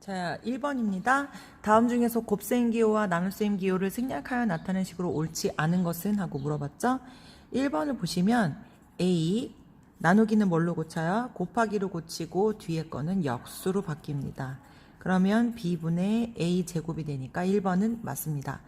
자, 1번입니다. 다음 중에서 곱셈 기호와 나눗셈 기호를 생략하여 나타낸 식으로 옳지 않은 것은? 하고 물어봤죠. 1번을 보시면 A, 나누기는 뭘로 고쳐요? 곱하기로 고치고 뒤에 거는 역수로 바뀝니다. 그러면 B분의 A 제곱이 되니까 1번은 맞습니다.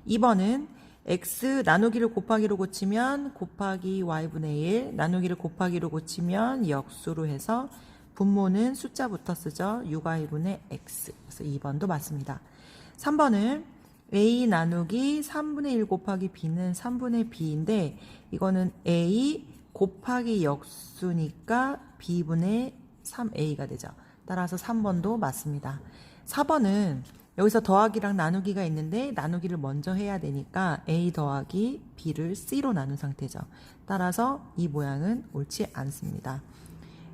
2번은 X 나누기를 곱하기로 고치면 곱하기 Y분의 1, 나누기를 곱하기로 고치면 역수로 해서 분모는 숫자부터 쓰죠. 6y분의 x. 그래서 2번도 맞습니다. 3번은 a 나누기 3분의 1 곱하기 b는 3분의 b인데 이거는 a 곱하기 역수니까 b분의 3a가 되죠. 따라서 3번도 맞습니다. 4번은 여기서 더하기랑 나누기가 있는데 나누기를 먼저 해야 되니까 a 더하기 b를 c로 나눈 상태죠. 따라서 이 모양은 옳지 않습니다.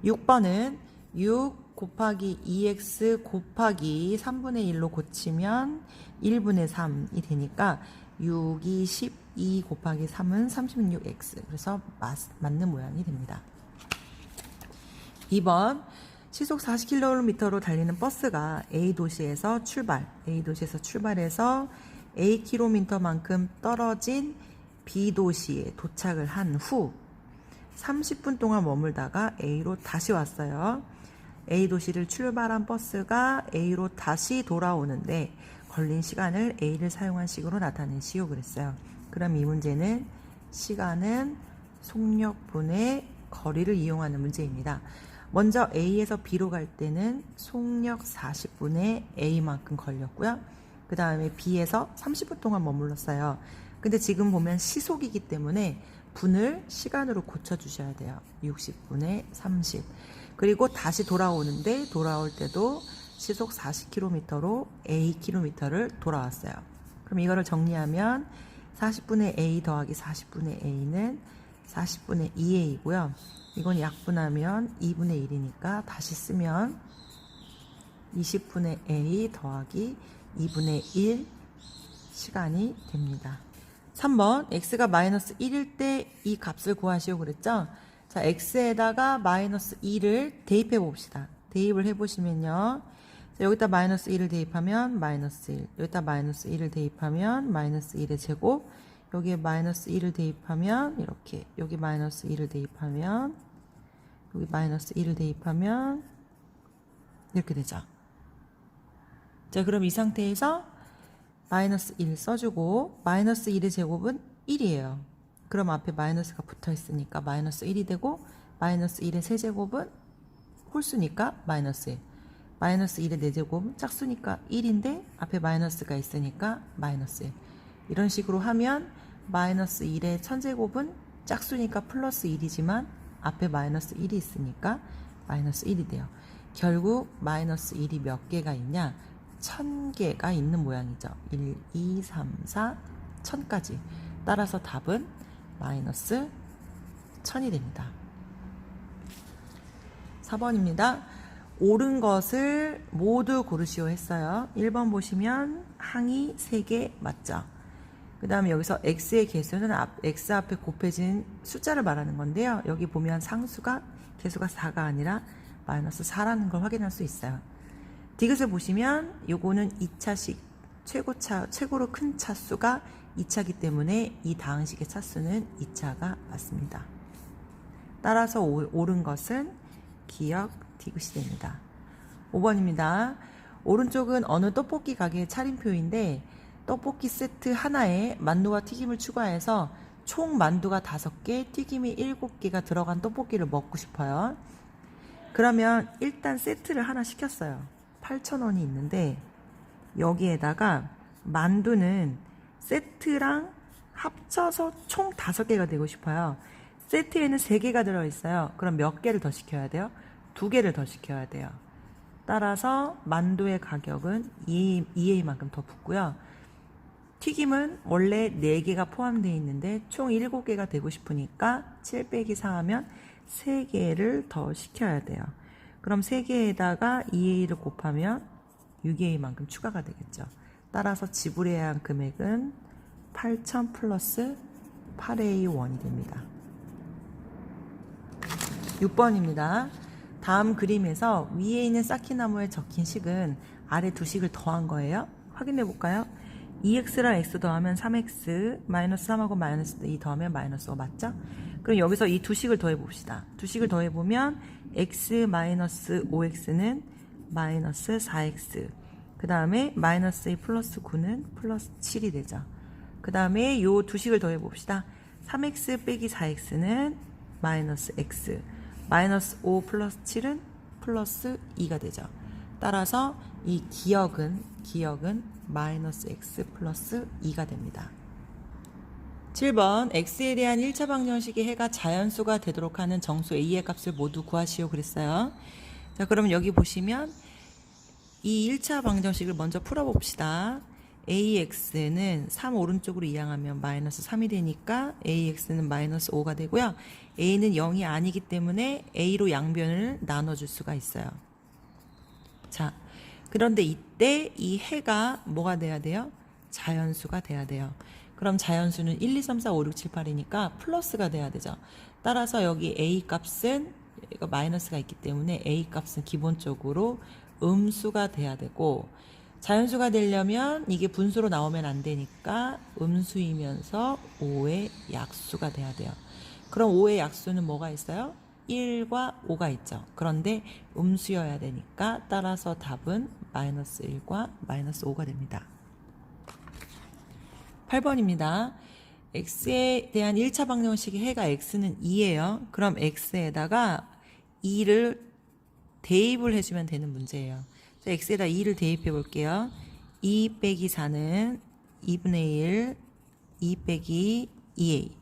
6번은 6 곱하기 2x 곱하기 3분의 1로 고치면 1분의 3이 되니까 6이 12 곱하기 3은 36x. 그래서 맞는 모양이 됩니다. 2번 시속 40km로 달리는 버스가 A 도시에서 출발해서 A 킬로미터만큼 떨어진 B 도시에 도착을 한 후 30분 동안 머물다가 A로 다시 왔어요. A 도시를 출발한 버스가 A로 다시 돌아오는데 걸린 시간을 A를 사용한 식으로 나타내시오 그랬어요. 그럼 이 문제는 시간은 속력분의 거리를 이용하는 문제입니다. 먼저 A에서 B로 갈 때는 속력 40분의 A만큼 걸렸고요. 그 다음에 B에서 30분 동안 머물렀어요. 근데 지금 보면 시속이기 때문에 분을 시간으로 고쳐주셔야 돼요. 60분의 30. 그리고 다시 돌아오는데 돌아올 때도 시속 40km로 A km를 돌아왔어요. 그럼 이거를 정리하면 40분의 A 더하기 40분의 A는 40분의 2A고요. 이건 약분하면 2분의 1이니까 다시 쓰면 20분의 A 더하기 2분의 1 시간이 됩니다. 3번 x가 마이너스 1일 때 이 값을 구하시오 그랬죠? 자, x에다가 마이너스 2를 대입해 봅시다. 대입을 해보시면요. 자, 여기다 마이너스 1을 대입하면 마이너스 1, 여기다 마이너스 1을 대입하면 마이너스 1의 제곱, 여기에 마이너스 1을 대입하면 이렇게, 여기 마이너스 1을 대입하면 여기 마이너스 1을 대입하면 이렇게 되죠. 자, 그럼 이 상태에서 마이너스 1 써주고 마이너스 1의 제곱은 1이에요. 그럼 앞에 마이너스가 붙어 있으니까 마이너스 1이 되고 마이너스 1의 세제곱은 홀수니까 마이너스 1. 마이너스 1의 4제곱은 짝수니까 1인데 앞에 마이너스가 있으니까 마이너스 1. 이런 식으로 하면 마이너스 1의 1000제곱은 짝수니까 플러스 1이지만 앞에 마이너스 1이 있으니까 마이너스 1이 돼요. 결국 마이너스 1이 몇 개가 있냐? 1000개가 있는 모양이죠. 1, 2, 3, 4, 1000까지. 따라서 답은 마이너스 1000이 됩니다. 4번입니다. 옳은 것을 모두 고르시오 했어요. 1번 보시면 항이 3개 맞죠? 그 다음에 여기서 x의 개수는 x 앞에 곱해진 숫자를 말하는 건데요. 여기 보면 상수가 개수가 4가 아니라 마이너스 4라는 걸 확인할 수 있어요. 디귿을 보시면 요거는 2차식 최고로 큰 차수가 2차이기 때문에 이 다항식의 차수는 2차가 맞습니다. 따라서 옳은 것은 기역 디귿이 됩니다. 5번입니다. 오른쪽은 어느 떡볶이 가게의 차림표인데 떡볶이 세트 하나에 만두와 튀김을 추가해서 총 만두가 5개, 튀김이 7개가 들어간 떡볶이를 먹고 싶어요. 그러면 일단 세트를 하나 시켰어요. 8,000원이 있는데 여기에다가 만두는 세트랑 합쳐서 총 5개가 되고 싶어요. 세트에는 3개가 들어있어요. 그럼 몇 개를 더 시켜야 돼요? 2개를 더 시켜야 돼요. 따라서 만두의 가격은 2A만큼 더 붙고요. 튀김은 원래 4개가 포함되어 있는데 총 7개가 되고 싶으니까 7 빼기 4 하면 3개를 더 시켜야 돼요. 그럼 3개에다가 2A를 곱하면 6A만큼 추가가 되겠죠. 따라서 지불해야 한 금액은 8,000 플러스 8A 원이 됩니다. 6번입니다. 다음 그림에서 위에 있는 쌓기나무에 적힌 식은 아래 두 식을 더한 거예요. 확인해 볼까요? 2x랑 x 더하면 3x, 마이너스 3하고 마이너스 2 더하면 마이너스 5 맞죠? 그럼 여기서 이 두 식을 더해 봅시다. 두 식을 더해 보면 x 마이너스 5x는 마이너스 4x, 그 다음에 마이너스 2 플러스 9는 플러스 7이 되죠. 그 다음에 요 두 식을 더해 봅시다. 3x 빼기 4x는 마이너스 x, 마이너스 5 플러스 7은 플러스 2가 되죠. 따라서 이 기역은 마이너스 x 플러스 2가 됩니다. 7번 x에 대한 1차 방정식의 해가 자연수가 되도록 하는 정수 a의 값을 모두 구하시오 그랬어요. 자, 그럼 여기 보시면 이 1차 방정식을 먼저 풀어봅시다. ax는 3 오른쪽으로 이항하면 마이너스 3이 되니까 ax는 마이너스 5가 되고요. a는 0이 아니기 때문에 a로 양변을 나눠줄 수가 있어요. 자, 그런데 이때 이 해가 뭐가 돼야 돼요? 자연수가 돼야 돼요. 그럼 자연수는 1, 2, 3, 4, 5, 6, 7, 8이니까 플러스가 돼야 되죠. 따라서 여기 a 값은 이거 마이너스가 있기 때문에 a 값은 기본적으로 음수가 돼야 되고, 자연수가 되려면 이게 분수로 나오면 안 되니까 음수이면서 5의 약수가 돼야 돼요. 그럼 5의 약수는 뭐가 있어요? 1과 5가 있죠. 그런데 음수여야 되니까 따라서 답은 마이너스 1과 마이너스 5가 됩니다. 8번입니다. x에 대한 1차 방정식의 해가 x는 2예요. 그럼 x에다가 2를 대입을 해주면 되는 문제예요. 자, x에다 2를 대입해 볼게요. 2 빼기 4는 2분의 1, 2 빼기 2a.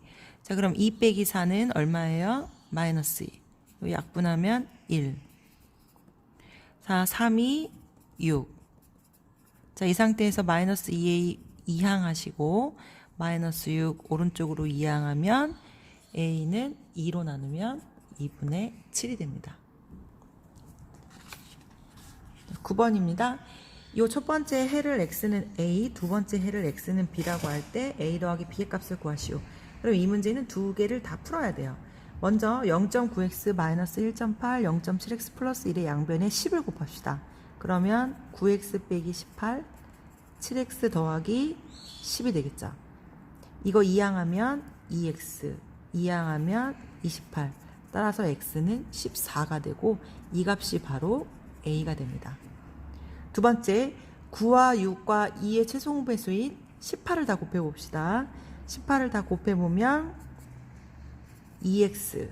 자, 그럼 2 빼기 4는 얼마예요? 마이너스 2. 약분하면 1. 자, 3이 6. 자, 이 상태에서 마이너스 2a 이항하시고 마이너스 6 오른쪽으로 이항하면 a는 2로 나누면 2분의 7이 됩니다. 9번입니다. 이 첫 번째 해를 x는 a, 두 번째 해를 x는 b라고 할 때 a 더하기 b의 값을 구하시오. 그럼 이 문제는 두 개를 다 풀어야 돼요. 먼저 0.9x 마이너스 1.8, 0.7x 플러스 1의 양변에 10을 곱합시다. 그러면 9x 빼기 18, 7x 더하기 10이 되겠죠. 이거 이항하면 2x, 이항하면 28. 따라서 x는 14가 되고 이 값이 바로 a가 됩니다. 두 번째, 9와 6과 2의 최소 배수인 18을 다 곱해봅시다. 18을 다 곱해보면 2x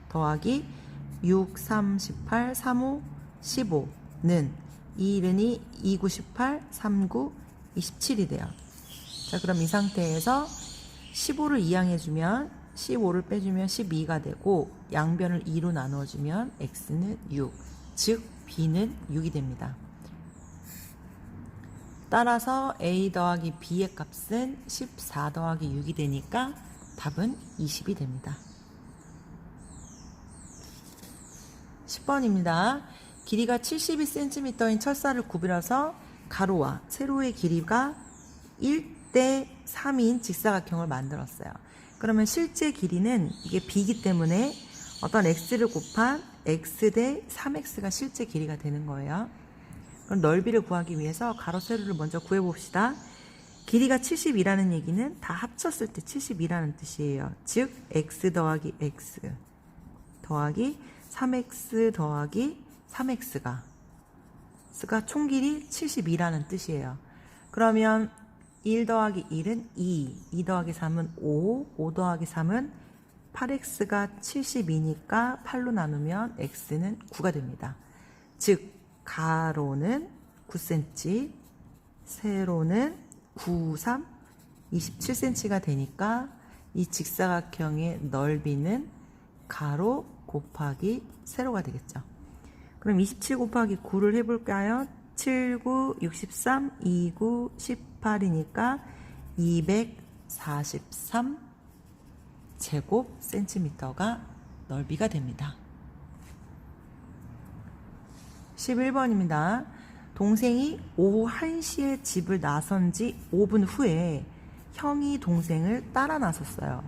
더하기 6, 3, 18, 3, 5, 15는 2, 1이 2, 9, 18, 3, 9, 27이 돼요. 자, 그럼 이 상태에서 15를 이항해주면 15를 빼주면 12가 되고 양변을 2로 나누어주면 x는 6, 즉 b는 6이 됩니다. 따라서 a 더하기 b의 값은 14 더하기 6이 되니까 답은 20이 됩니다. 10번입니다. 길이가 72cm인 철사를 구부려서 가로와 세로의 길이가 1대 3인 직사각형을 만들었어요. 그러면 실제 길이는 이게 b이기 때문에 어떤 x를 곱한 x 대 3x가 실제 길이가 되는 거예요. 그럼 넓이를 구하기 위해서 가로 세로를 먼저 구해봅시다. 길이가 72라는 얘기는 다 합쳤을 때 72라는 뜻이에요. 즉 x 더하기 x 더하기 3x 더하기 3x가 총 길이 72라는 뜻이에요. 그러면 1 더하기 1은 2 더하기 3은 5 더하기 3은 8x가 72니까 8로 나누면 x는 9가 됩니다. 즉 가로는 9cm, 세로는 9, 3, 27cm가 되니까 이 직사각형의 넓이는 가로 곱하기 세로가 되겠죠. 그럼 27 곱하기 9를 해볼까요? 7, 9, 63, 2, 9, 18이니까 243 제곱센티미터가 넓이가 됩니다. 11번입니다. 동생이 오후 1시에 집을 나선 지 5분 후에 형이 동생을 따라 나섰어요.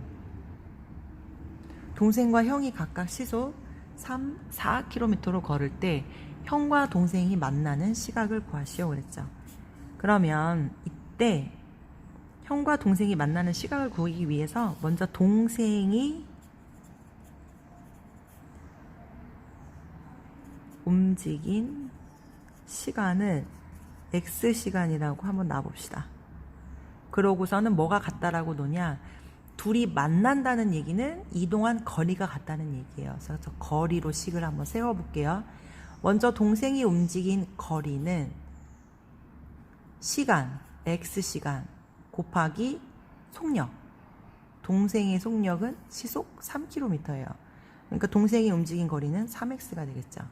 동생과 형이 각각 시속 4km로 걸을 때 형과 동생이 만나는 시각을 구하시오 그랬죠. 그러면 이때 형과 동생이 만나는 시각을 구하기 위해서 먼저 동생이 움직인 시간을 X시간이라고 한번 놔봅시다. 그러고서는 뭐가 같다라고 노냐? 둘이 만난다는 얘기는 이동한 거리가 같다는 얘기예요. 그래서 거리로 식을 한번 세워볼게요. 먼저 동생이 움직인 거리는 시간, X시간 곱하기 속력. 동생의 속력은 시속 3km예요. 그러니까 동생이 움직인 거리는 3X가 되겠죠.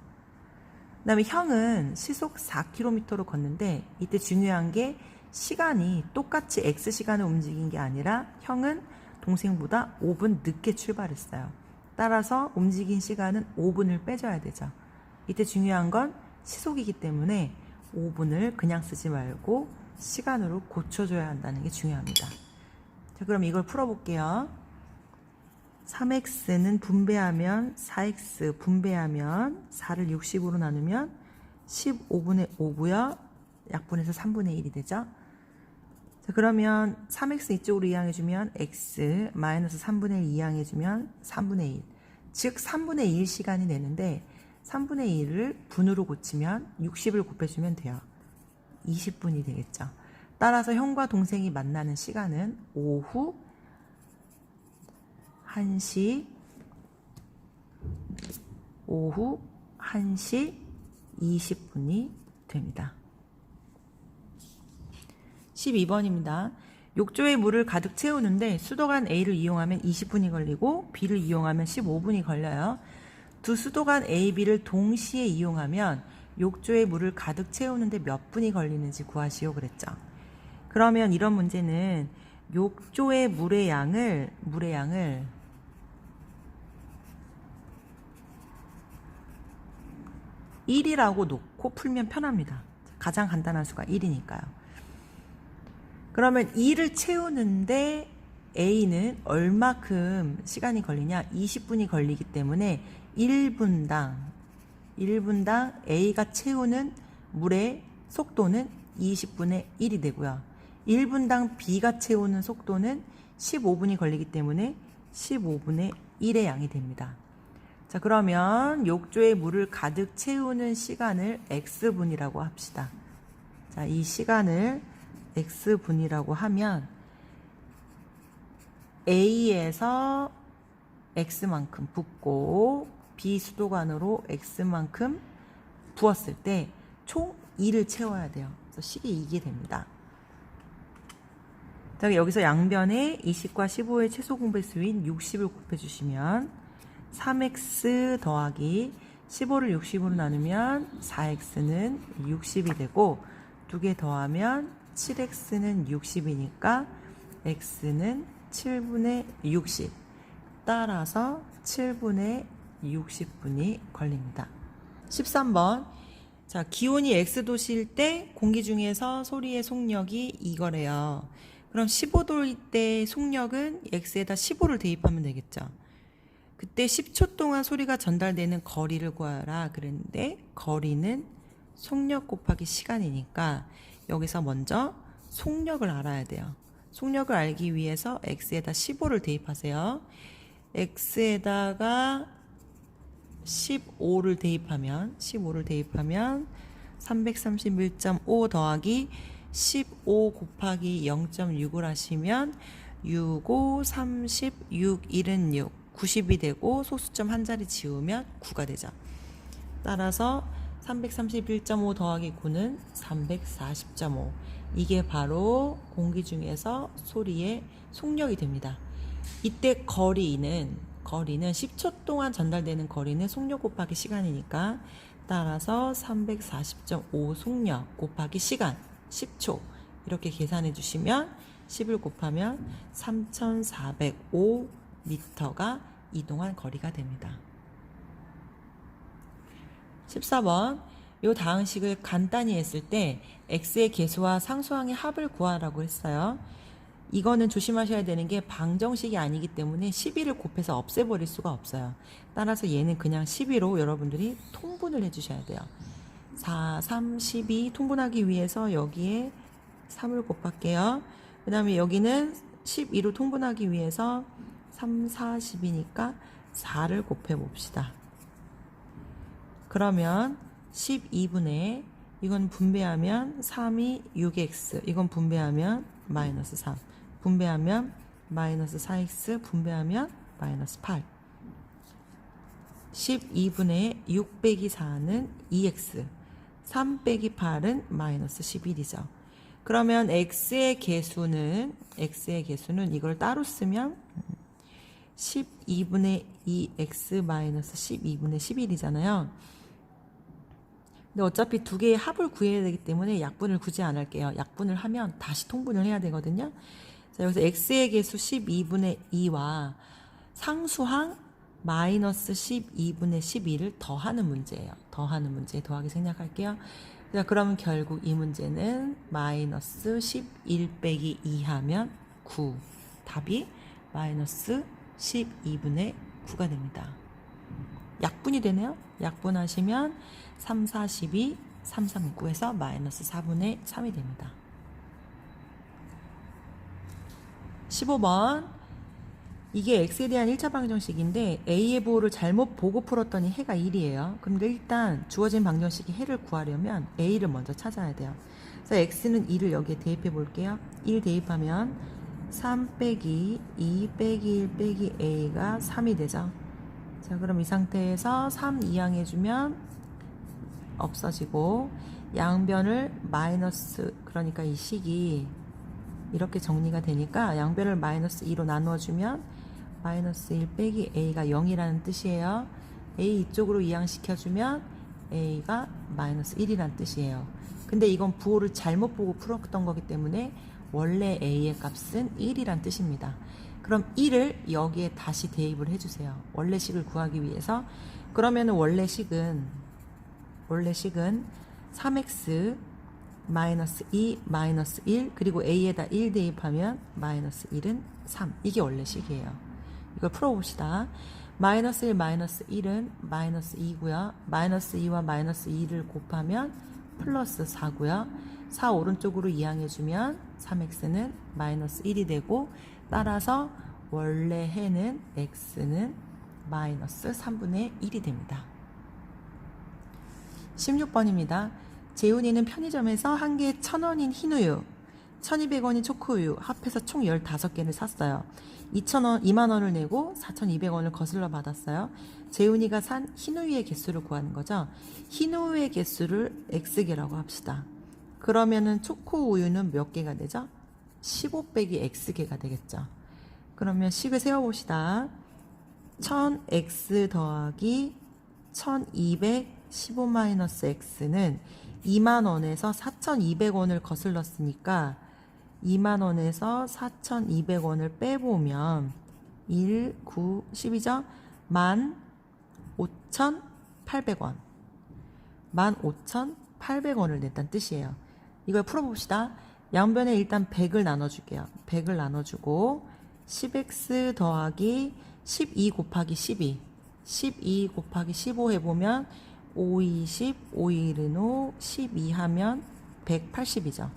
그 다음에 형은 시속 4km로 걷는데 이때 중요한 게 시간이 똑같이 X시간을 움직인 게 아니라 형은 동생보다 5분 늦게 출발했어요. 따라서 움직인 시간은 5분을 빼줘야 되죠. 이때 중요한 건 시속이기 때문에 5분을 그냥 쓰지 말고 시간으로 고쳐줘야 한다는 게 중요합니다. 자, 그럼 이걸 풀어볼게요. 3x는 분배하면 4x 분배하면 4를 60으로 나누면 15분의 5고요. 약분해서 3분의 1이 되죠. 자, 그러면 3x 이쪽으로 이항해주면 x 마이너스 3분의 1 이항해주면 3분의 1. 즉 3분의 1 시간이 되는데 3분의 1을 분으로 고치면 60을 곱해주면 돼요. 20분이 되겠죠. 따라서 형과 동생이 만나는 시간은 오후 1시 20분이 됩니다. 12번입니다. 욕조에 물을 가득 채우는데 수도관 A를 이용하면 20분이 걸리고 B를 이용하면 15분이 걸려요. 두 수도관 A, B를 동시에 이용하면 욕조에 물을 가득 채우는데 몇 분이 걸리는지 구하시오 그랬죠. 그러면 이런 문제는 욕조의 물의 양을 1이라고 놓고 풀면 편합니다. 가장 간단한 수가 1이니까요. 그러면 2를 채우는데 A는 얼마큼 시간이 걸리냐? 20분이 걸리기 때문에 1분당 A가 채우는 물의 속도는 20분의 1이 되고요. 1분당 B가 채우는 속도는 15분이 걸리기 때문에 15분의 1의 양이 됩니다. 자, 그러면 욕조에 물을 가득 채우는 시간을 X분이라고 합시다. 자, 이 시간을 X분이라고 하면 A에서 X만큼 붓고 B 수도관으로 X만큼 부었을 때 총 2를 채워야 돼요. 그래서 식이 이게 됩니다. 자, 여기서 양변에 20과 15의 최소 공배수인 60을 곱해주시면 3x 더하기 15를 60으로 나누면 4x는 60이 되고 두 개 더하면 7x는 60이니까 x는 7분의 60. 따라서 7분의 60분이 걸립니다. 13번. 자, 기온이 X도시일 때 공기 중에서 소리의 속력이 이거래요. 그럼 15도일 때 속력은 X에다 15를 대입하면 되겠죠. 그때 10초 동안 소리가 전달되는 거리를 구하라 그랬는데 거리는 속력 곱하기 시간이니까 여기서 먼저 속력을 알아야 돼요. 속력을 알기 위해서 X에다 15를 대입하세요. X에다가 15를 대입하면 331.5 더하기 15 곱하기 0.6을 하시면 6, 5, 30, 6, 1은 6, 90이 되고 소수점 한 자리 지우면 9가 되죠. 따라서 331.5 더하기 9는 340.5. 이게 바로 공기 중에서 소리의 속력이 됩니다. 이때 거리는 10초 동안 전달되는 거리는 속력 곱하기 시간이니까 따라서 340.5 속력 곱하기 시간 10초 이렇게 계산해 주시면 10을 곱하면 3405m가 이동한 거리가 됩니다. 14번. 요 다음 식을 간단히 했을 때 x의 계수와 상수항의 합을 구하라고 했어요. 이거는 조심하셔야 되는 게 방정식이 아니기 때문에 12를 곱해서 없애버릴 수가 없어요. 따라서 얘는 그냥 12로 여러분들이 통분을 해주셔야 돼요. 4, 3, 12 통분하기 위해서 여기에 3을 곱할게요. 그 다음에 여기는 12로 통분하기 위해서 3, 4, 10이니까 4를 곱해 봅시다. 그러면 12분의 이건 분배하면 3이 6x, 이건 분배하면 마이너스 3, 분배하면 마이너스 4x, 분배하면 마이너스 8. 12분의 6 빼기 4는 2x, 3 빼기 8은 마이너스 11이죠. 그러면 x의 개수는 이걸 따로 쓰면 12분의 2x 마이너스 12분의 11이잖아요. 근데 어차피 두 개의 합을 구해야 되기 때문에 약분을 굳이 안 할게요. 약분을 하면 다시 통분을 해야 되거든요. 자, 여기서 x의 개수 12분의 2와 상수항 마이너스 12분의 12를 더하는 문제예요. 더하는 문제, 더하기 생략할게요. 자, 그러면 결국 이 문제는 마이너스 11 빼기 2 하면 9. 답이 마이너스 12분의 9가 됩니다. 약분이 되네요. 약분하시면 3, 4, 12, 3, 3, 9에서 마이너스 4분의 3이 됩니다. 15번. 이게 x에 대한 1차 방정식인데 a의 부호를 잘못 보고 풀었더니 해가 1이에요. 그런데 일단 주어진 방정식의 해를 구하려면 a를 먼저 찾아야 돼요. 그래서 x는 2를 여기에 대입해 볼게요. 1 대입하면 3 빼기 2 빼기 1 빼기 a가 3이 되죠. 자, 그럼 이 상태에서 3 이항해주면 없어지고 양변을 마이너스, 그러니까 이 식이 이렇게 정리가 되니까 양변을 마이너스 2로 나누어주면 마이너스 1 빼기 a가 0이라는 뜻이에요. a 이쪽으로 이항시켜주면 a가 마이너스 1이라는 뜻이에요. 근데 이건 부호를 잘못 보고 풀었던 거기 때문에 원래 a의 값은 1이란 뜻입니다. 그럼 1을 여기에 다시 대입을 해주세요. 원래 식을 구하기 위해서. 그러면 원래 식은 3x 마이너스 2 마이너스 1 그리고 a에다 1 대입하면 마이너스 1은 3. 이게 원래 식이에요. 이걸 풀어봅시다. 마이너스 1 마이너스 1은 마이너스 2고요. 마이너스 2와 마이너스 2를 곱하면 플러스 4고요. 4 오른쪽으로 이항해주면 3x는 마이너스 1이 되고 따라서 원래 해는 x는 마이너스 3분의 1이 됩니다. 16번입니다. 재훈이는 편의점에서 한 개에 1,000원인 흰우유, 1,200원인 초코우유 합해서 총 15개를 샀어요. 2만 원을 내고 4,200원을 거슬러 받았어요. 재훈이가 산 흰우유의 개수를 구하는 거죠. 흰우유의 개수를 x개라고 합시다. 그러면은 초코우유는 몇 개가 되죠? 15 빼기 x개가 되겠죠. 그러면 식을 세워봅시다. 1000x 더하기 1200 15-x는 2만원에서 4,200원을 거슬렀으니까 2만원에서 4,200원을 빼보면 1, 9, 10이죠? 15,800원 15,800원을 냈다는 뜻이에요. 이걸 풀어봅시다. 양변에 일단 100을 나눠줄게요. 100을 나눠주고 10x 더하기 12 곱하기 12 곱하기 15 해보면 5, 20, 5, 1은 5, 12 하면 180이죠.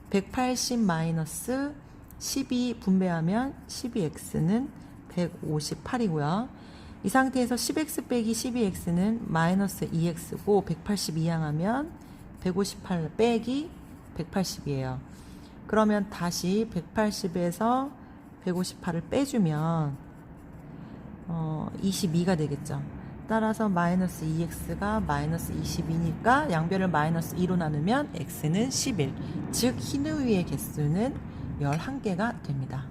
180 마이너스 12 분배하면 12x는 158이고요. 이 상태에서 10x 빼기 12x는 마이너스 2x고 180 이항하면 158 빼기 180이에요. 그러면 다시 180에서 158을 빼주면 22가 되겠죠. 따라서 마이너스 2x가 마이너스 22니까 양변을 마이너스 2로 나누면 x는 11. 즉 흰우유의 개수는 11개가 됩니다.